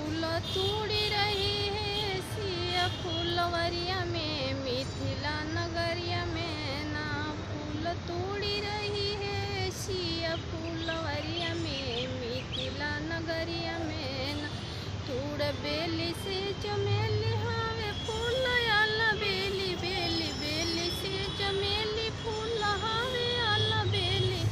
फूल तोड़ी रही है सिया फूलवरिया में मिथिला नगरिया में ना। फूल तोड़ी रही है सिया फूलवरिया में मिथिला नगरिया में ना। तोड़ बेली से चमेली हावे फूल आला बेली बेली बेली से चमेली फूल हावे आला बेली।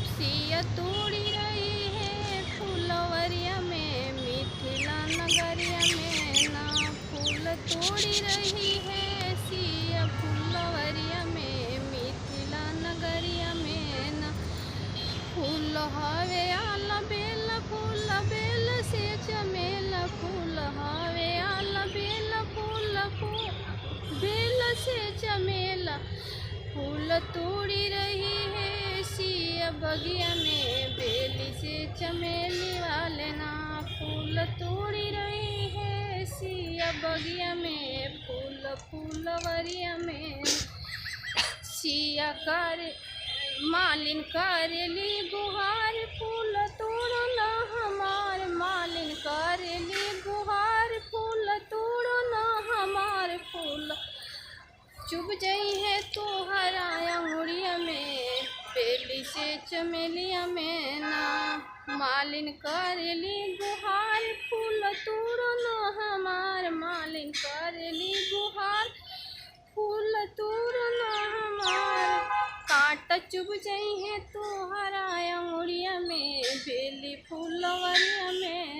सिया तोड़ी रही है फूलवरिया में मिथिला नगरिया में ना। फूल तोड़ी रही है सिया फूलवरिया में मिथिला नगरिया में ना। फूल हवे आला बेला फूल बेल से चमेला फूल हवे आला बेला फूल बेल से चमेला। फूल तोड़ी रही है सिया बगिया में बेली से चमेली वाले ना। फूल तोड़ी रही है सिया बगिया में फूलवरिया में। सिया करे मालिन करेली गुहार फूल तोड़ो ना हमार मालिन करेली गुहार फूल तोड़ो ना हमार। फूल चुभ जई है तो हराया मुड़िया में बेली से चमेलिया में ना। मालिन करेली गुहार फूल तोड़ो ना हमार मालिन करेली गुहार फूल तोड़ो ना हमार। कांटा चुभ जई है तो हराया मुड़िया में बेली फूलवरिया में।